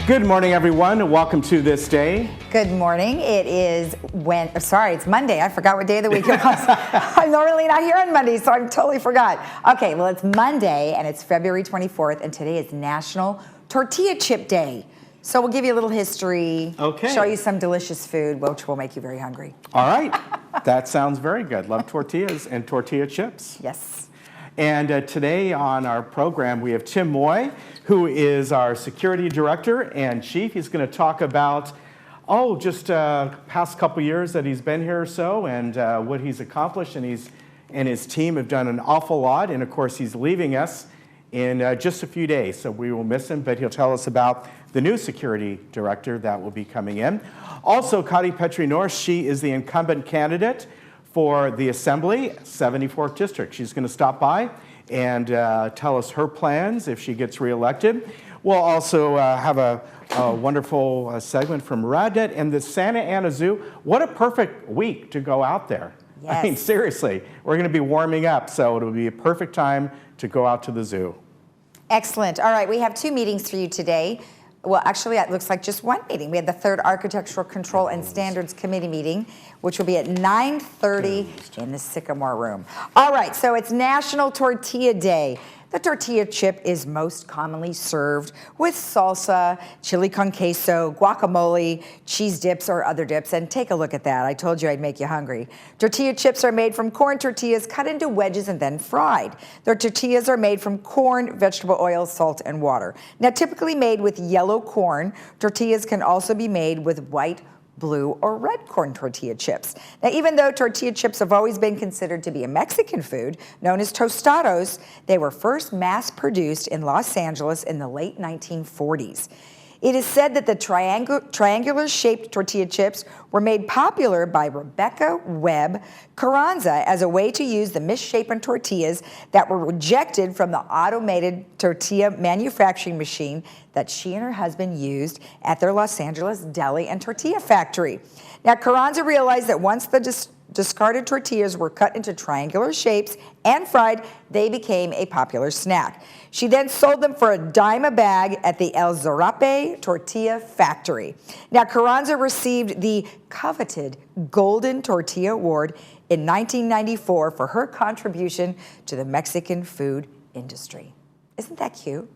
Good morning, everyone. Welcome to This Day. Good morning. It is it's Monday. I forgot what day of the week it was. I'm normally not here on Monday, so I totally forgot. Okay, well, it's Monday, and it's February 24th, and today is National Tortilla Chip Day. So we'll give you a little history, show you some delicious food, which will make you very hungry. All right. That sounds very good. Love tortillas and tortilla chips. Yes. And today on our program, we have Tim Moy, who is our security director and chief. He's going to talk about, just past couple years that he's been here or so, and what he's accomplished. And his team have done an awful lot. And of course, he's leaving us in just a few days, so we will miss him. But he'll tell us about the new security director that will be coming in. Also, Kati Petri-North, she is the incumbent candidate for the Assembly, 74th District. She's going to stop by and tell us her plans if she gets reelected. We'll also have a wonderful segment from Radnet and the Santa Ana Zoo. What a perfect week to go out there. Yes. I mean, seriously, we're going to be warming up, so it'll be a perfect time to go out to the zoo. Excellent. All right, we have two meetings for you today. Well, actually, it looks like just one meeting. We had the third Architectural Control and Standards Committee meeting, which will be at 9:30 in the Sycamore Room. All right, so it's National Tortilla Day. The tortilla chip is most commonly served with salsa, chili con queso, guacamole, cheese dips, or other dips. And take a look at that. I told you I'd make you hungry. Tortilla chips are made from corn tortillas cut into wedges and then fried. Their tortillas are made from corn, vegetable oil, salt, and water. Now, typically made with yellow corn, tortillas can also be made with white, blue, or red corn tortilla chips. Now, even though tortilla chips have always been considered to be a Mexican food, known as tostados, they were first mass-produced in Los Angeles in the late 1940s. It is said that the triangular-shaped tortilla chips were made popular by Rebecca Webb Carranza as a way to use the misshapen tortillas that were rejected from the automated tortilla manufacturing machine that she and her husband used at their Los Angeles deli and tortilla factory. Now, Carranza realized that once the discarded tortillas were cut into triangular shapes and fried, they became a popular snack. She then sold them for $0.10 a bag at the El Zarape Tortilla Factory. Now, Carranza received the coveted Golden Tortilla Award in 1994 for her contribution to the Mexican food industry. Isn't that cute?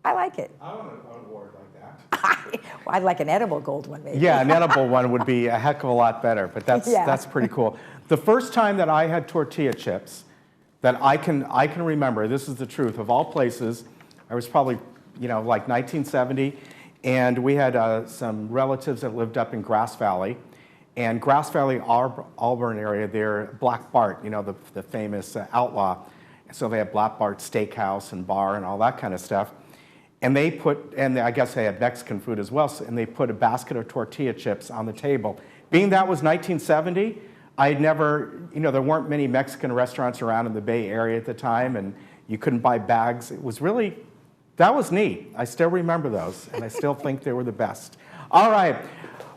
I like it. I want an award like that. Well, I'd like an edible gold one, maybe. Yeah, an edible one would be a heck of a lot better, but that's pretty cool. The first time that I had tortilla chips that I can remember, this is the truth, of all places, I was probably, like 1970, and we had some relatives that lived up in Grass Valley, and Grass Valley, Auburn area there, Black Bart, the famous outlaw. So they had Black Bart Steakhouse and bar and all that kind of stuff. And I guess they had Mexican food as well, and they put a basket of tortilla chips on the table. Being that was 1970, I had never, there weren't many Mexican restaurants around in the Bay Area at the time, and you couldn't buy bags. It was really, that was neat. I still remember those, and I still think they were the best. All right,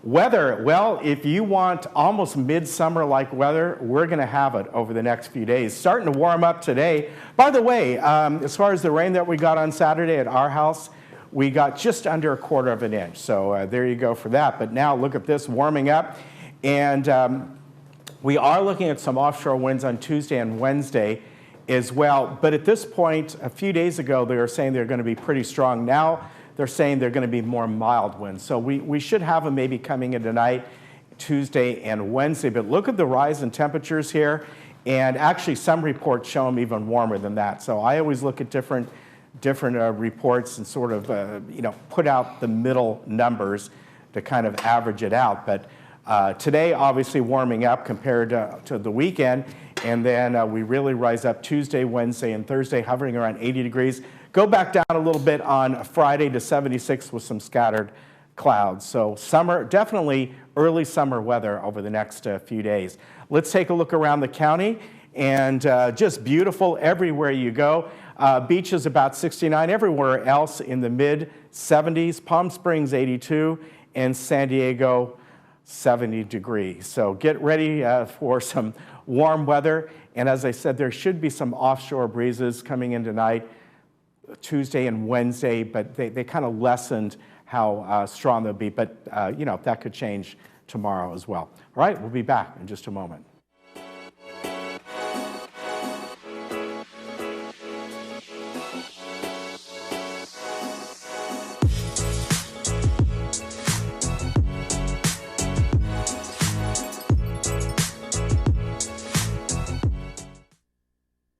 weather. Well, if you want almost midsummer-like weather, we're going to have it over the next few days. Starting to warm up today. By the way, as far as the rain that we got on Saturday at our house, we got just under 1/4 of an inch. So there you go for that. But now look at this warming up. And we are looking at some offshore winds on Tuesday and Wednesday as well. But at this point, a few days ago, they were saying they're going to be pretty strong. Now they're saying they're going to be more mild winds. So we should have them maybe coming in tonight, Tuesday and Wednesday. But look at the rise in temperatures here. And actually, some reports show them even warmer than that. So I always look at different reports and sort of, put out the middle numbers to kind of average it out. But today, obviously, warming up compared to the weekend. And then we really rise up Tuesday, Wednesday, and Thursday, hovering around 80 degrees. Go back down a little bit on Friday to 76 with some scattered clouds. So summer, definitely early summer weather over the next few days. Let's take a look around the county, and just beautiful everywhere you go. Beaches about 69, everywhere else in the mid-70s. Palm Springs 82, and San Diego 70 degrees. So get ready for some warm weather. And as I said, there should be some offshore breezes coming in tonight, Tuesday and Wednesday, but they kind of lessened how strong they'll be. But, that could change tomorrow as well. All right, we'll be back in just a moment.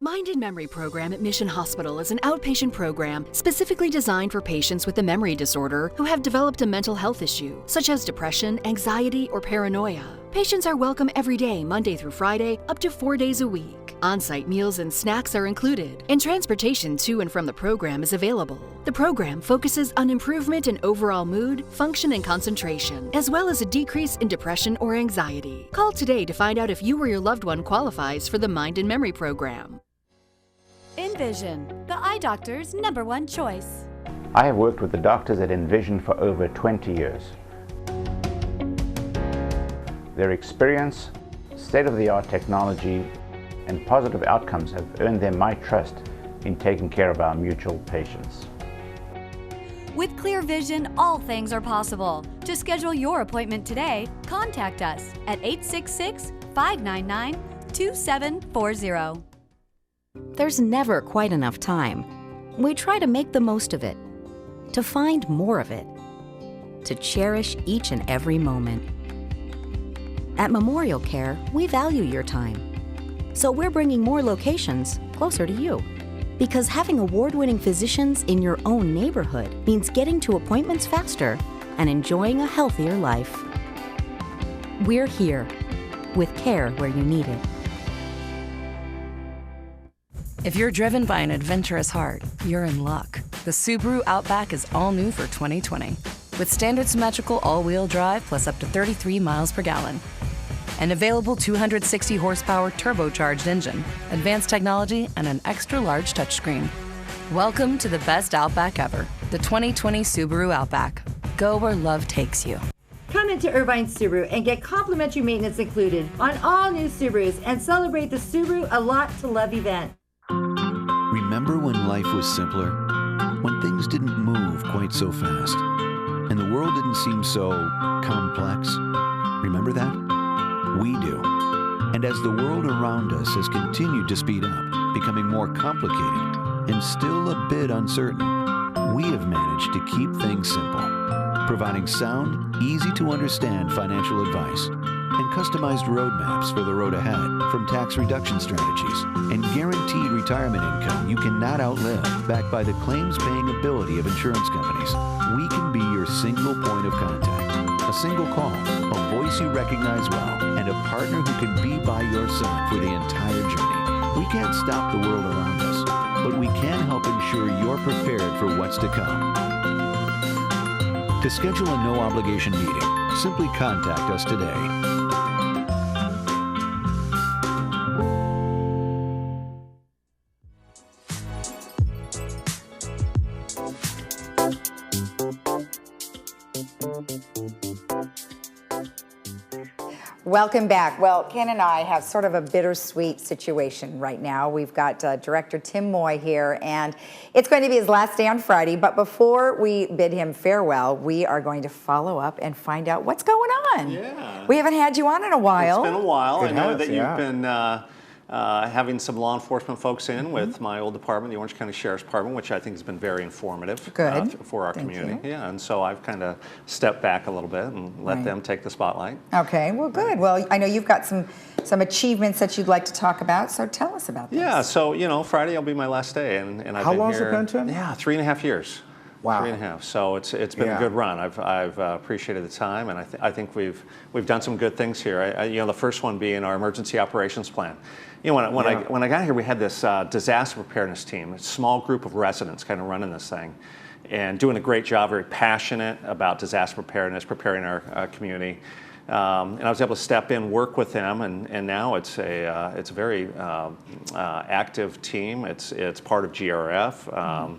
Mind in Memory program at Mission Hospital is an outpatient program specifically designed for patients with a memory disorder who have developed a mental health issue, such as depression, anxiety, or paranoia. Patients are welcome every day, Monday through Friday, up to 4 days a week. On-site meals and snacks are included, and transportation to and from the program is available. The program focuses on improvement in overall mood, function, and concentration, as well as a decrease in depression or anxiety. Call today to find out if you or your loved one qualifies for the Mind in Memory program. Envision, the eye doctor's #1 choice. I have worked with the doctors at Envision for over 20 years. Their experience, state-of-the-art technology, and positive outcomes have earned them my trust in taking care of our mutual patients. With clear vision, all things are possible. To schedule your appointment today, contact us at 866-599-2740. There's never quite enough time. We try to make the most of it, to find more of it, to cherish each and every moment. At Memorial Care, we value your time. So we're bringing more locations closer to you. Because having award-winning physicians in your own neighborhood means getting to appointments faster and enjoying a healthier life. We're here, with care where you need it. If you're driven by an adventurous heart, you're in luck. The Subaru Outback is all new for 2020. With standard symmetrical all-wheel drive plus up to 33 miles per gallon. An available 260 horsepower turbocharged engine, advanced technology, and an extra-large touchscreen. Welcome to the best Outback ever, the 2020 Subaru Outback. Go where love takes you. Come into Irvine Subaru and get complimentary maintenance included on all new Subarus and celebrate the Subaru A Lot to Love event. Remember when life was simpler? When things didn't move quite so fast? And the world didn't seem so complex? Remember that? We do. And as the world around us has continued to speed up, becoming more complicated and still a bit uncertain, we have managed to keep things simple, providing sound, easy to understand financial advice and customized roadmaps for the road ahead, from tax reduction strategies and guaranteed retirement income you cannot outlive, backed by the claims-paying ability of insurance companies. We can be your single point of contact, a single call, a voice you recognize well, and a partner who can be by your side for the entire journey. We can't stop the world around us, but we can help ensure you're prepared for what's to come. To schedule a no-obligation meeting, simply contact us today. Welcome back. Well, Ken and I have sort of a bittersweet situation right now. We've got Director Tim Moy here, and it's going to be his last day on Friday. But before we bid him farewell, we are going to follow up and find out what's going on. Yeah. We haven't had you on in a while. It's been a while. It I know has, that yeah. you've been having some law enforcement folks in with my old department, the Orange County Sheriff's Department, which I think has been very informative for our community. You. Yeah, and so I've kind of stepped back a little bit and let them take the spotlight. Okay, well, good. Well, I know you've got some achievements that you'd like to talk about, so tell us about this. Yeah, so, Friday will be my last day. And I've How been long's here, it been, Tim? Yeah, 3.5 years. Wow. 3.5. So it's been a good run. I've appreciated the time, and I think we've done some good things here. The first one being our emergency operations plan. When I got here, we had this disaster preparedness team, a small group of residents kind of running this thing, and doing a great job, very passionate about disaster preparedness, preparing our community. And I was able to step in, work with them, and now it's a very active team. It's part of GRF.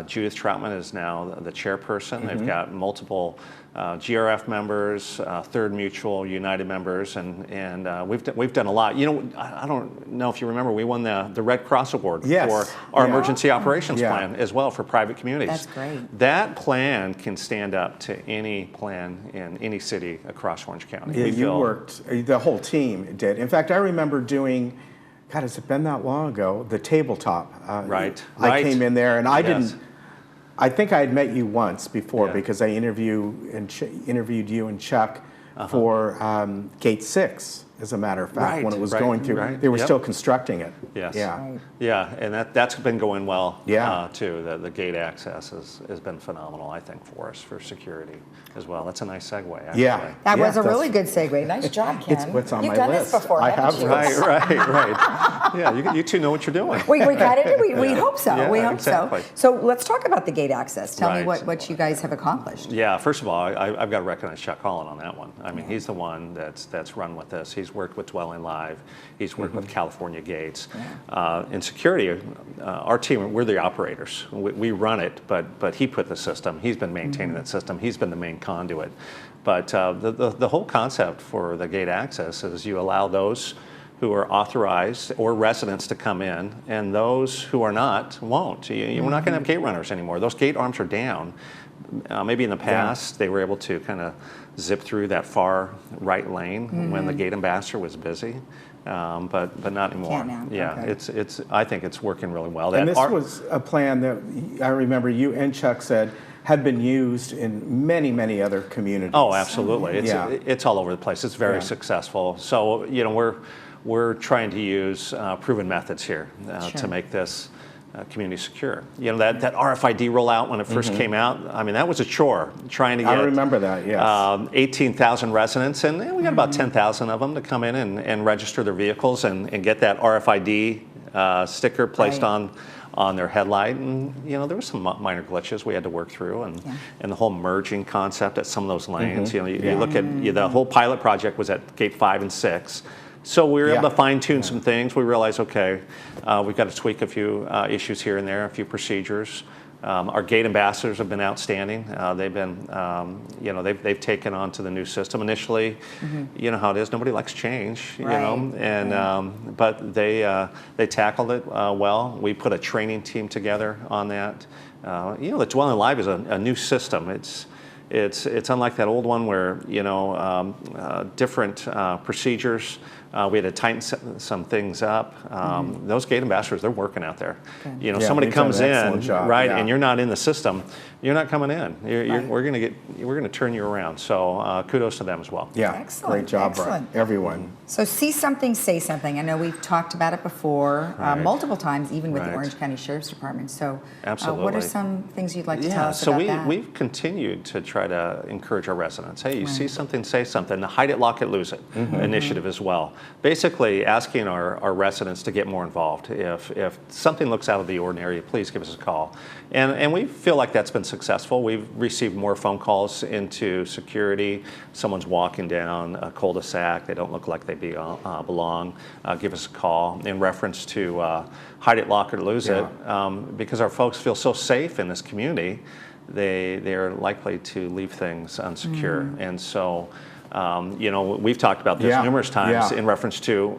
Judith Troutman is now the chairperson. They've got multiple GRF members, Third Mutual, United members, and we've done a lot. You know, I don't know if you remember, we won the Red Cross Award for our emergency operations plan as well for private communities. That's great. That plan can stand up to any plan in any city across Orange County. Yeah, you worked, the whole team did. In fact, I remember doing, God, has it been that long ago? The tabletop. Right. I came in there and I didn't. I think I had met you once before because I interviewed you and Chuck for Gate 6, as a matter of fact, when it was going through. They were still constructing it. Yes. Yeah. Yeah, and that's been going well too. The gate access has been phenomenal, I think, for us for security as well. That's a nice segue, actually. Yeah. That was a really good segue. Nice job, Ken. It's what's on You've my done list. this before, I haven't have. you? Right. Yeah, you two know what you're doing. We kind of do. We hope so. Yeah, we hope exactly. so. So let's talk about the gate access. Tell me what you guys have accomplished. Yeah, first of all, I've got to recognize Chuck Holland on that one. I mean, he's the one that's run with this. He's worked with Dwelling Live. He's worked with California Gates. In security, our team, we're the operators. We run it, but he put the system. He's been maintaining that system. He's been the main conduit. But the whole concept for the gate access is you allow those who are authorized or residents to come in, and those who are not won't. We're not going to have gate runners anymore. Those gate arms are down. Maybe in the past they were able to kind of zip through that far right lane when the gate ambassador was busy, but not anymore. Can't now. Yeah, Okay. it's. I think it's working really well. And this was a plan that I remember you and Chuck said had been used in many, many other communities. Oh, absolutely. It's all over the place. It's very successful. So we're trying to use proven methods here to make this community secure. You know, that RFID rollout when it first came out, I mean, that was a chore trying to get. I remember that, yes. 18,000 residents, and we got about 10,000 of them to come in and register their vehicles and get that RFID sticker placed on their headlight. And, you know, there were some minor glitches we had to work through, and the whole merging concept at some of those lanes. You know, you look at the whole pilot project was at gate 5 and 6. So we were able to fine-tune some things. We realized, okay, we've got to tweak a few issues here and there, a few procedures. Our gate ambassadors have been outstanding. They've been, they've taken on to the new system. Initially, you know how it is. Nobody likes change, you know, and but they tackled it well. We put a training team together on that. You know, the Dwelling Live is a new system. It's unlike that old one where, you know, different procedures. We had to tighten some things up. Those gate ambassadors, they're working out there. Okay. You know, somebody comes in, and you're not in the system, you're not coming in. We're going to turn you around. So kudos to them as well. Yeah, excellent. Great job, Brian. Everyone. So see something, say something. I know we've talked about it before multiple times, even with the Orange County Sheriff's Department. So what are some things you'd like to tell us about that? We've continued to try to encourage our residents. Hey, you see something, say something. The Hide It, Lock It, Lose It initiative as well. Basically asking our residents to get more involved. If something looks out of the ordinary, please give us a call. And we feel like that's been successful. We've received more phone calls into security. Someone's walking down a cul-de-sac. They don't look like they belong. Give us a call in reference to Hide It, Lock It, Lose It. Because our folks feel so safe in this community, they are likely to leave things unsecure. And so, you know, we've talked about this numerous times in reference to,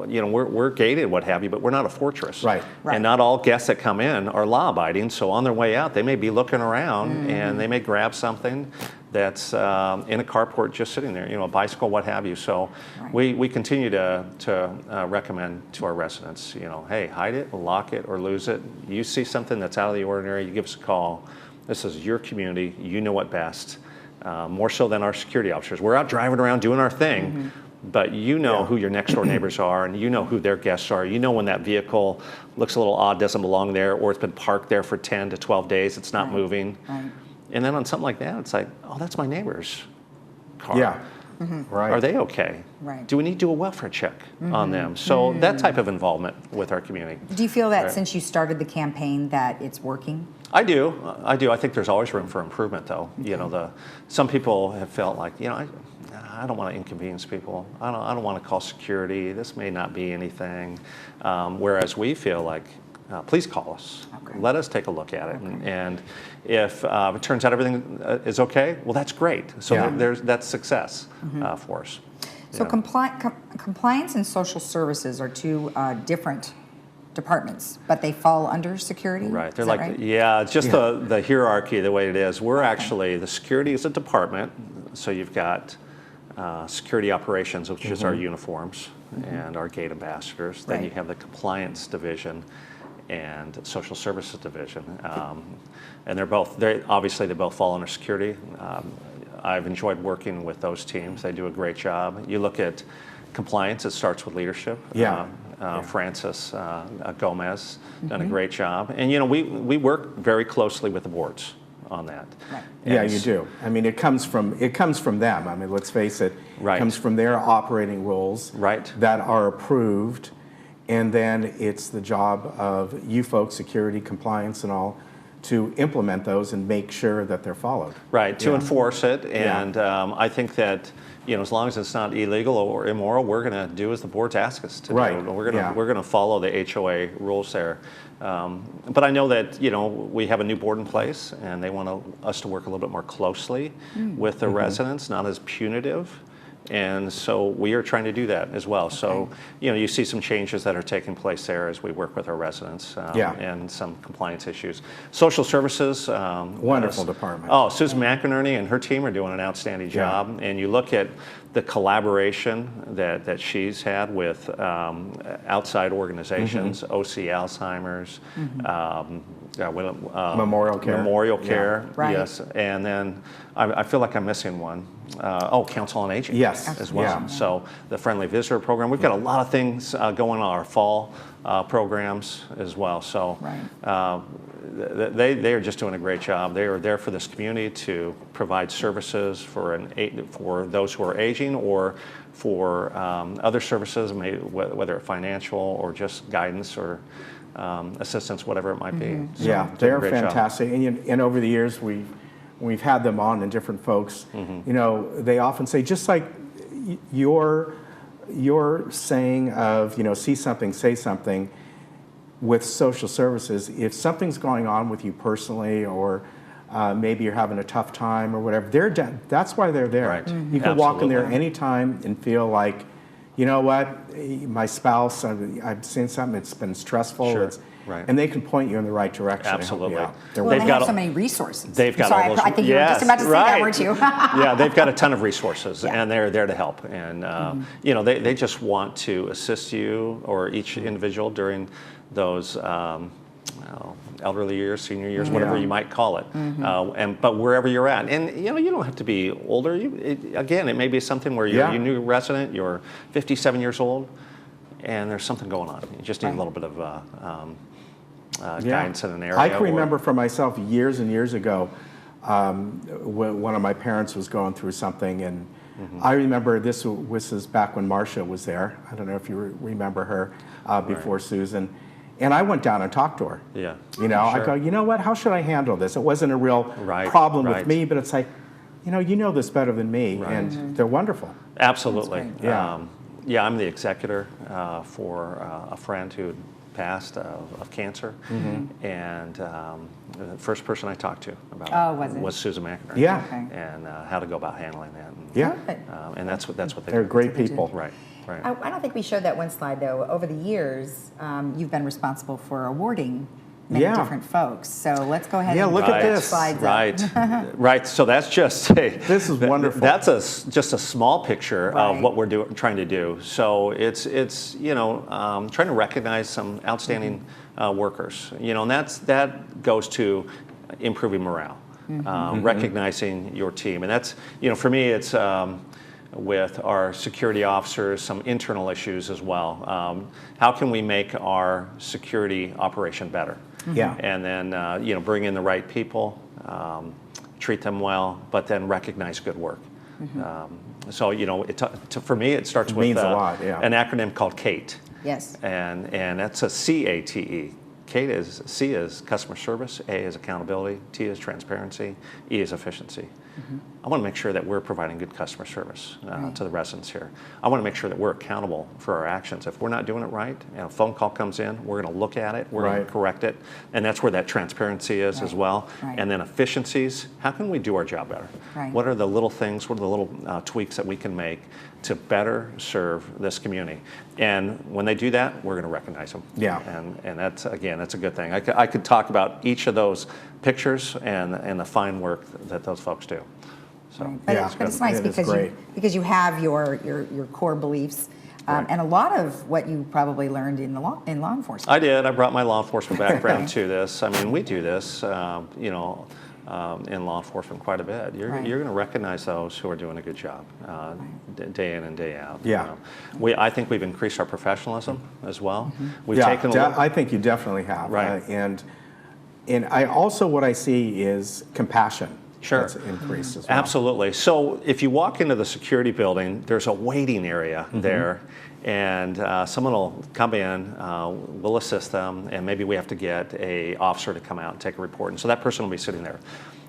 you know, we're gated, what have you, but we're not a fortress. Right. And not all guests that come in are law-abiding, so on their way out, they may be looking around and they may grab something that's in a carport just sitting there, you know, a bicycle, what have you. So we continue to recommend to our residents, you know, hey, hide it, lock it, or lose it. You see something that's out of the ordinary, you give us a call. This is your community, you know what best. More so than our security officers. We're out driving around doing our thing, but you know who your next door neighbors are, and you know who their guests are. You know when that vehicle looks a little odd, doesn't belong there, or it's been parked there for 10 to 12 days, it's not moving. And then on something like that, it's like, oh, that's my neighbor's car. Yeah. Are they okay? Do we need to do a welfare check on them? So that type of involvement with our community. Do you feel that since you started the campaign that it's working? I do. I think there's always room for improvement, though. You know, some people have felt like, you know, I don't want to inconvenience people. I don't want to call security. This may not be anything. Whereas we feel like please call us. Okay. Let us take a look at it. And if it turns out everything is okay, well, that's great. So that's success for us. So compliance and social services are two different departments, but they fall under security? Right. They're Is like, that right? it's just the hierarchy, the way it is. We're actually, the security is a department. So you've got security operations, which is our uniforms and our gate ambassadors. Then you have the compliance division and social services division. And obviously they both fall under security. I've enjoyed working with those teams. They do a great job. You look at compliance, it starts with leadership. Francis Gomez done a great job. And we work very closely with the boards on that. Right. Yeah, you do. I mean, it comes from them. I mean, let's face it. Right. It comes from their operating rules that are approved, and then it's the job of you folks, security, compliance, and all, to implement those and make sure that they're followed. Right, to enforce it. And I think that as long as it's not illegal or immoral, we're going to do as the boards ask us to do. We're going to follow the HOA rules there. But I know that we have a new board in place, and they want us to work a little bit more closely with the residents, not as punitive. And so we are trying to do that as well. So, you see some changes that are taking place there as we work with our residents and some compliance issues. Social services. Wonderful department. Oh, Susan McInerney and her team are doing an outstanding job. And you look at the collaboration that she's had with outside organizations, OC Alzheimer's, Memorial Care, yes. And then I feel like I'm missing one. Council on Aging, as well. Yeah. So the Friendly Visitor Program, we've got a lot of things going on our fall programs as well. So they are just doing a great job. They are there for this community to provide services for those who are aging or for other services, whether financial or just guidance or assistance, whatever it might be. So they're fantastic. And over the years, we've had them on and different folks, they often say, just like your saying of, see something, say something, with social services, if something's going on with you personally or maybe you're having a tough time or whatever, that's why they're there. Right. You can walk in there anytime and feel like, you know what, my spouse, I've seen something, it's been stressful. And they can point you in the right direction. Absolutely. They have so many resources. They've got all those. I think you were just about to say that, weren't you? They've got a ton of resources, and they're there to help. And they just want to assist you or each individual during those elderly years, senior years, whatever you might call it. But wherever you're at, and you don't have to be older. Again, it may be something where you're a new resident, you're 57 years old, and there's something going on. You just need a little bit of guidance in an area. I can remember for myself years and years ago, when one of my parents was going through something, and I remember this was back when Marcia was there. I don't know if you remember her before Susan. And I went down and talked to her. I go, you know what, how should I handle this? It wasn't a real problem with me, but it's like, you know this better than me, and they're wonderful. Absolutely. I'm the executor for a friend who passed of cancer, and the first person I talked to about was Susan McInerney, and how to go about handling that. And that's what they're great people. Right. I don't think we showed that one slide though. Over the years, you've been responsible for awarding many different folks. So let's go ahead and look at this. Slides Right. So that's just this is wonderful. That's just a small picture of what we're trying to do. So it's trying to recognize some outstanding workers. And that goes to improving morale, recognizing your team, and that's for me it's. With our security officers, some internal issues as well. How can we make our security operation better? And then bring in the right people, treat them well, but then recognize good work. So for me, it starts with means a lot, an acronym called CATE. Yes. And that's a CATE. C is customer service, A is accountability, T is transparency, E is efficiency. I want to make sure that we're providing good customer service to the residents here. I want to make sure that we're accountable for our actions. If we're not doing it right, a phone call comes in, we're going to look at it, we're going to correct it, and that's where that transparency is as well. And then efficiencies, how can we do our job better? What are the little things, what are the little tweaks that we can make to better serve this community? And when they do that, we're going to recognize them. And that's, again, that's a good thing. I could talk about each of those pictures and the fine work that those folks do. So, but it's nice because you have your core beliefs and a lot of what you probably learned in law enforcement. I did. I brought my law enforcement background to this. I mean, we do this, you know, in law enforcement quite a bit. You're going to recognize those who are doing a good job day in and day out. I think we've increased our professionalism as well. We've taken I think you definitely have. And I also, what I see is compassion. That's increased as well. Absolutely. So if you walk into the security building, there's a waiting area there, and someone will come in, we'll assist them, and maybe we have to get an officer to come out and take a report. And so that person will be sitting there.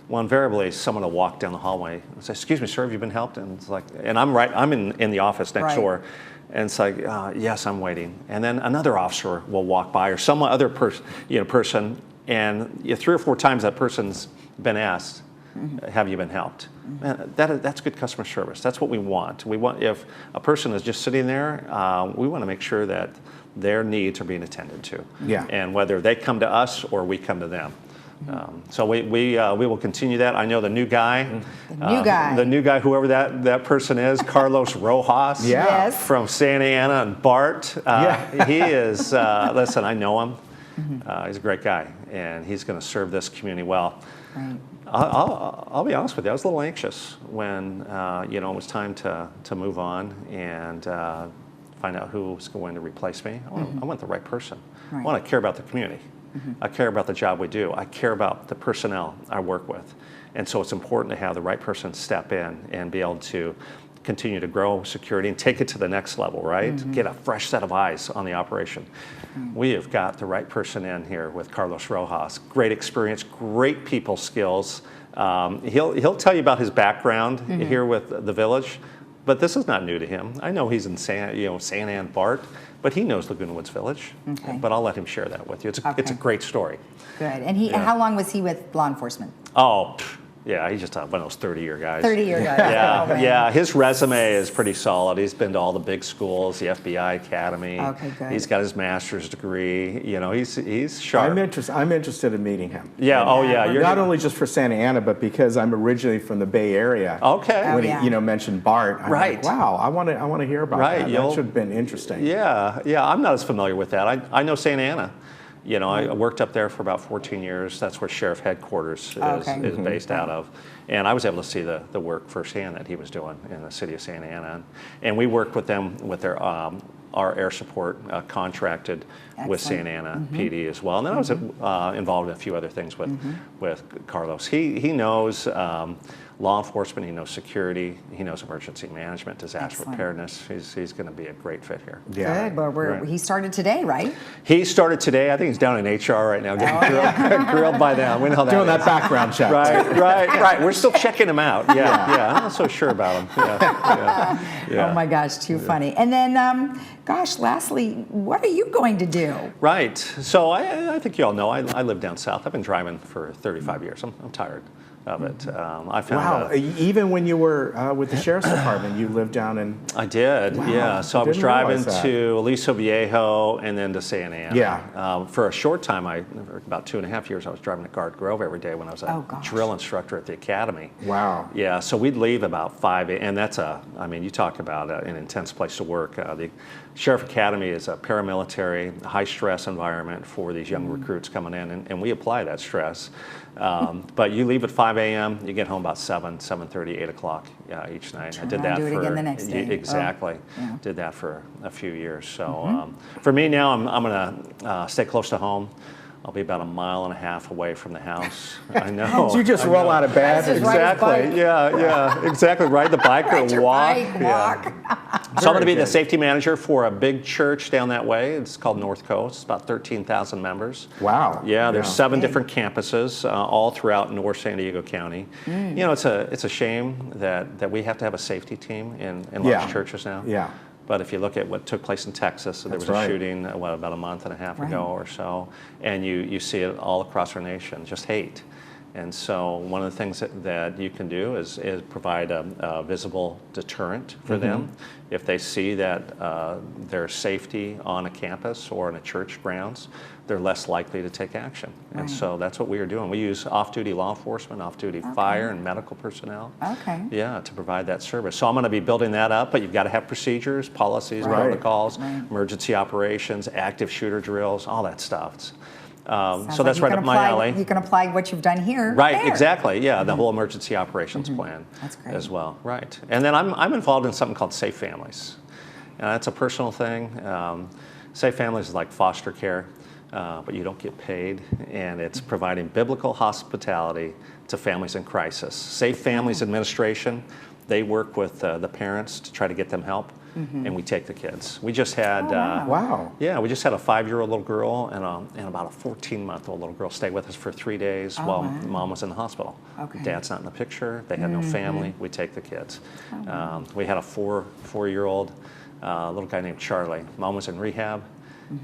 Well, invariably, someone will walk down the hallway and say, "Excuse me, sir, have you been helped?" And it's like, and I'm in the office next door, and it's like, "Yes, I'm waiting." And then another officer will walk by, or some other person, and 3 or 4 times that person's been asked, have you been helped? Man, that's good customer service. That's what we want. If a person is just sitting there, we want to make sure that their needs are being attended to. And whether they come to us or we come to them. So we will continue that. I know the new guy, whoever that person is, Carlos Rojas from Santa Ana and Bart. He is, listen, I know him. He's a great guy, and he's going to serve this community well. I'll be honest with you. I was a little anxious when it was time to move on and find out who was going to replace me. I want the right person. I want to care about the community. I care about the job we do. I care about the personnel I work with, and so it's important to have the right person step in and be able to continue to grow security and take it to the next level, right? Get a fresh set of eyes on the operation. We have got the right person in here with Carlos Rojas. Great experience, great people skills. He'll tell you about his background here with the village, but this is not new to him. I know he's in Santa Ana and Bart, but he knows Laguna Woods Village. But I'll let him share that with you. It's a great story. Good. And how long was he with law enforcement? Yeah, he's just one of those 30-year guys. 30-year guys. Yeah. His resume is pretty solid. He's been to all the big schools, the FBI Academy. Okay, good. He's got his master's degree. He's sharp. I'm interested in meeting him. You're not only just for Santa Ana, but because I'm originally from the Bay Area. Okay. When he mentioned Bart, I'm like, wow, I want to hear about that. That should have been interesting. Yeah. I'm not as familiar with that. I know Santa Ana. I worked up there for about 14 years. That's where Sheriff Headquarters is based out of. And I was able to see the work firsthand that he was doing in the city of Santa Ana. And we worked with them with their our air support contracted with Santa Ana PD as well. And then I was involved in a few other things with Carlos. He knows law enforcement, he knows security, he knows emergency management, disaster preparedness. He's going to be a great fit here. Good. Well, he started today, right? He started today. I think he's down in HR right now, getting grilled by them. We know how that doing that background check. Right. We're still checking him out. Yeah. I'm not so sure about him. Yeah. Oh my gosh, too funny. And then, lastly, what are you going to do? Right. So I think you all know I live down south. I've been driving for 35 years. I'm tired of it. I found even when you were with the Sheriff's Department, you lived down in... I did, yeah. So I was driving to Aliso Viejo and then to Santa Ana. For a short time, about 2.5 years, I was driving to Garden Grove every day when I was a drill instructor at the academy. Wow. Yeah, so we'd leave about 5 a.m. And that's you talk about an intense place to work. The Sheriff Academy is a paramilitary, high-stress environment for these young recruits coming in, and we apply that stress. But you leave at 5 a.m., you get home about 7:30, 8 o'clock each night. I did that do it again the next day. Exactly. Did that for a few years. So for me now, I'm going to stay close to home. I'll be about 1.5 miles away from the house. I know. You just roll out of bed. Exactly. Yeah, exactly. Ride the bike or walk. Walk. So I'm going to be the safety manager for a big church down that way. It's called North Coast. It's about 13,000 members. Wow. Yeah, there's 7 different campuses all throughout North San Diego County. You know, it's a shame that we have to have a safety team in large churches now. Yeah. But if you look at what took place in Texas, there was a shooting, about a month and a half ago or so, and you see it all across our nation, just hate. And so one of the things that you can do is provide a visible deterrent for them. If they see that there's safety on a campus or in a church grounds, they're less likely to take action. And so that's what we are doing. We use off-duty law enforcement, off-duty fire and medical personnel. Yeah, to provide that service. So I'm going to be building that up, but you've got to have procedures, policies, protocols, emergency operations, active shooter drills, all that stuff. So that's right up my alley. You can apply what you've done here. Right, exactly. Yeah, the whole emergency operations plan as well. Right. And then I'm involved in something called Safe Families. And that's a personal thing. Safe Families is like foster care, but you don't get paid. And it's providing biblical hospitality to families in crisis. Safe Families Administration, they work with the parents to try to get them help. And we take the kids. We just had, yeah, we just had a 5-year-old little girl and about a 14-month-old little girl stay with us for 3 days while mom was in the hospital. Dad's not in the picture. They had no family. We take the kids. We had a 4-year-old little guy named Charlie. Mom was in rehab,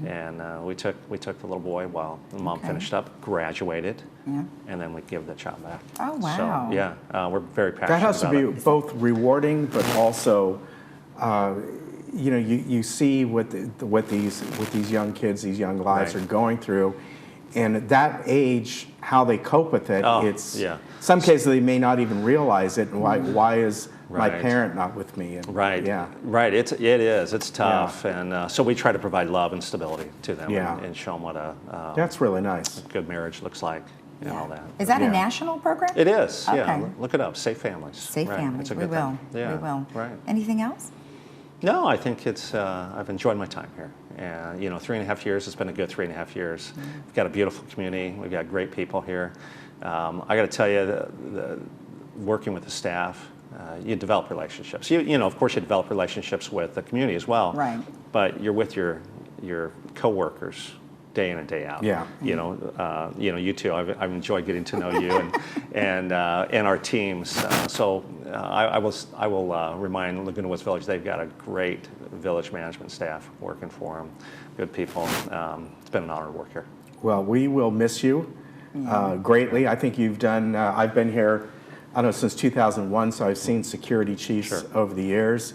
and we took the little boy while the mom finished up, graduated, and then we give the child back. Oh wow! So yeah, we're very passionate. That has to be both rewarding, but also. You know, you see what these young kids, these young lives are going through, and at that age, how they cope with it. It's some cases they may not even realize it. And why is my parent not with me? And, It's tough, and so we try to provide love and stability to them, and show them what that's really nice. A good marriage looks like. And all that. Is that a national program? It is. Yeah, look it up. Safe Families. Safe Families. It's a good thing. Yeah, we will. Right. Anything else? No, I think it's. I've enjoyed my time here, and 3.5 years. It's been a good 3.5 years. We've got a beautiful community. We've got great people here. I got to tell you, working with the staff, you develop relationships. You know, of course, you develop relationships with the community as well. Right. But you're with your coworkers day in and day out. Yeah. You know, you too. I've enjoyed getting to know you and our teams. So I will remind Laguna Woods Village, they've got a great village management staff working for them. Good people. It's been an honor to work here. Well, we will miss you greatly. I think you've done. I've been here, I don't know, since 2001. So I've seen security chiefs over the years.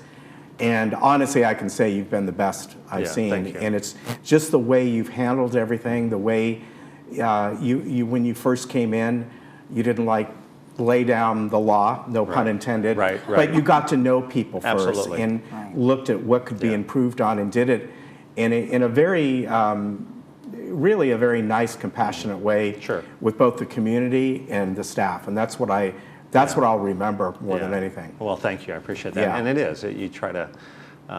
And honestly, I can say you've been the best I've seen. Thank you. And it's just the way you've handled everything, the way you when you first came in, you didn't lay down the law, no pun intended. Right. But you got to know people first and looked at what could be improved on and did it in a very, really a very nice, compassionate way with both the community and the staff. And that's what I'll remember more than anything. Well, thank you. I appreciate that. And it is. You try to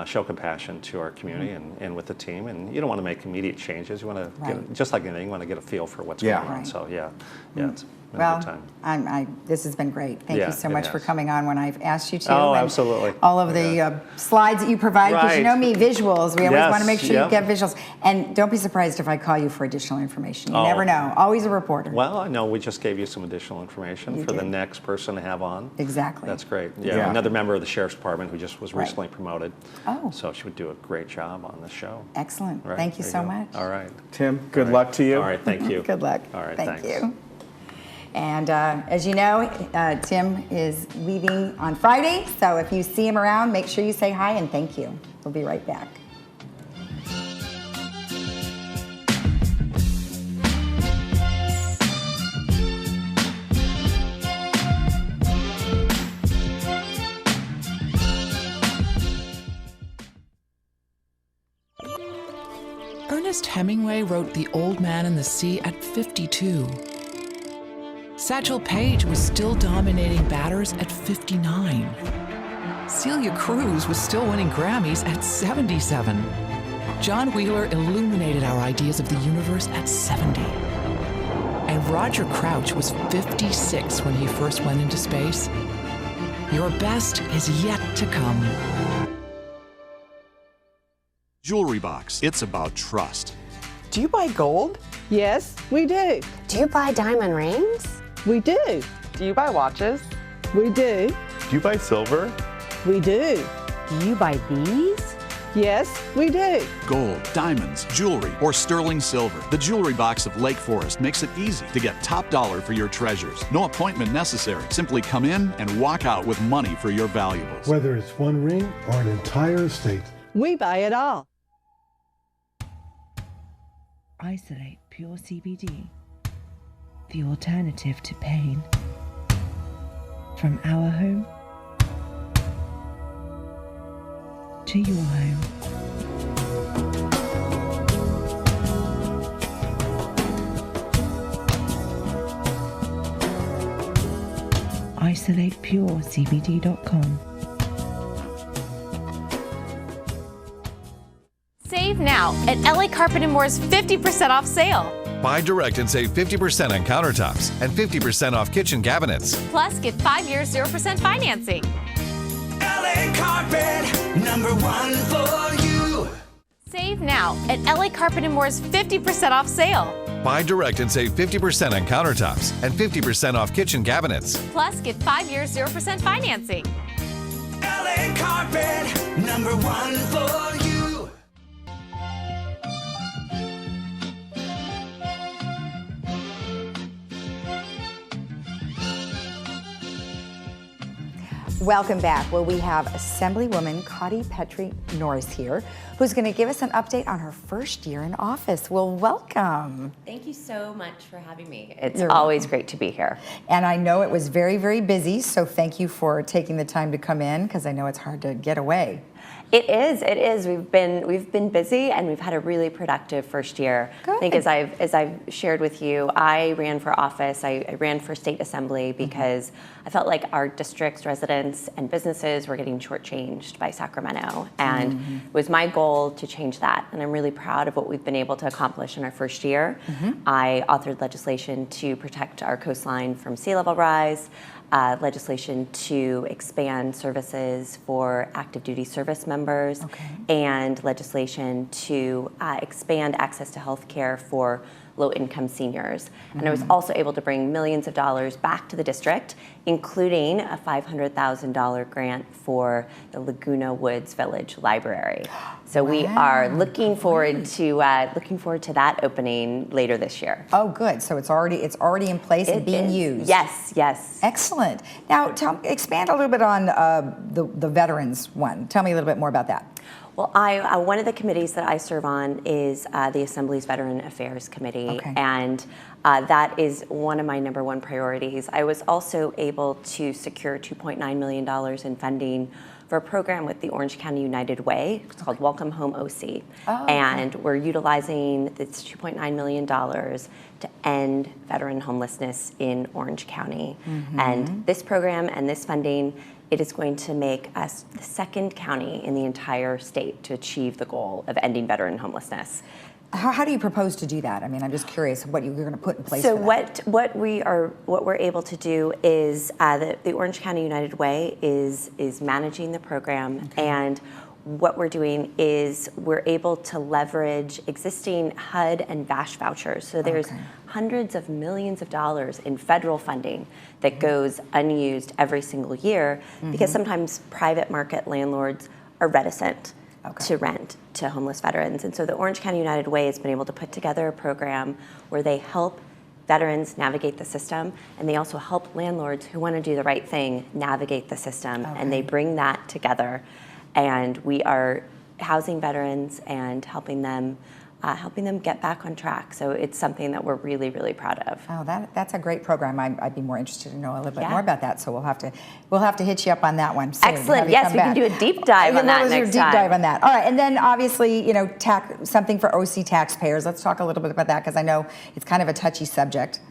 show compassion to our community and with the team. And you don't want to make immediate changes. You want to get, just like anything, you want to get a feel for what's going on. So, it's been a good time. This has been great. Thank you so much for coming on when I've asked you to. Oh, and absolutely. All of the slides that you provide, because you know me, visuals. We always want to make sure you get visuals. And don't be surprised if I call you for additional information. You never know. Always a reporter. Well, I know we just gave you some additional information for the next person to have on. Exactly. That's great. Another member of the Sheriff's Department who just was recently promoted. So she would do a great job on the show. Excellent. Thank you so much. All right. Tim, good luck to you. All right, thank you. Good luck. All right, thank you. And as you know, Tim is leaving on Friday, so if you see him around, make sure you say hi and thank you. We'll be right back. Ernest Hemingway wrote The Old Man and the Sea at 52. Satchel Paige was still dominating batters at 59. Celia Cruz was still winning Grammys at 77. John Wheeler illuminated our ideas of the universe at 70. And Roger Crouch was 56 when he first went into space. Your best is yet to come. Jewelry box. It's about trust. Do you buy gold? Yes, we do. Do you buy diamond rings? We do. Do you buy watches? We do. Do you buy silver? We do. Do you buy these? Yes, we do. Gold, diamonds, jewelry, or sterling silver. The Jewelry Box of Lake Forest makes it easy to get top dollar for your treasures. No appointment necessary. Simply come in and walk out with money for your valuables. Whether it's one ring or an entire estate, we buy it all. Isolate Pure CBD, the alternative to pain. From our home to your home. IsolatePureCBD.com. Save now at LA Carpet & More's 50% off sale. Buy direct and save 50% on countertops and 50% off kitchen cabinets. Plus, get 5 years 0% financing. LA Carpet, #1 for you. Save now at LA Carpet & More's 50% off sale. Buy direct and save 50% on countertops and 50% off kitchen cabinets. Plus, get 5 years 0% financing. LA Carpet, #1 for you. Welcome back. Well, we have Assemblywoman Cotty Petrie Norris here, who's going to give us an update on her first year in office. Well, welcome. Thank you so much for having me. It's You're always welcome. great to be here. And I know it was very, very busy, so thank you for taking the time to come in, because I know it's hard to get away. It is. We've been busy, and we've had a really productive first year. Good. I think as I've shared with you, I ran for office. I ran for state assembly because I felt like our district's residents and businesses were getting shortchanged by Sacramento, and it was my goal to change that. And I'm really proud of what we've been able to accomplish in our first year. I authored legislation to protect our coastline from sea level rise. Legislation to expand services for active duty service members, and legislation to expand access to health care for low-income seniors. And I was also able to bring millions of dollars back to the district, including a $500,000 grant for the Laguna Woods Village Library. So we are looking forward to that opening later this year. Oh, good. So it's already in place and being used. Yes, yes. Excellent. Now, expand a little bit on the veterans one. Tell me a little bit more about that. Well, one of the committees that I serve on is the Assembly's Veteran Affairs Committee, and that is one of my #1 priorities. I was also able to secure $2.9 million in funding for a program with the Orange County United Way. It's called Welcome Home OC. And we're utilizing this $2.9 million to end veteran homelessness in Orange County. And this program and this funding, it is going to make us the second county in the entire state to achieve the goal of ending veteran homelessness. How do you propose to do that? I mean, I'm just curious what you're going to put in place. So for that. what we're able to do is the Orange County United Way is managing the program, and what we're doing is we're able to leverage existing HUD and VASH vouchers. So there's hundreds of millions of dollars in federal funding that goes unused every single year because sometimes private market landlords are reticent to rent to homeless veterans. And so the Orange County United Way has been able to put together a program where they help veterans navigate the system, and they also help landlords who want to do the right thing navigate the system, and they bring that together. And we are housing veterans and helping them get back on track. So it's something that we're really, really proud of. Oh, that's a great program. I'd be more interested to know a little bit more about that. So we'll have to hit you up on that one soon. Excellent. Yes, we can do a deep dive on that next time. Deep dive on that. All right, and then obviously, something for OC taxpayers. Let's talk a little bit about that because I know it's kind of a touchy subject.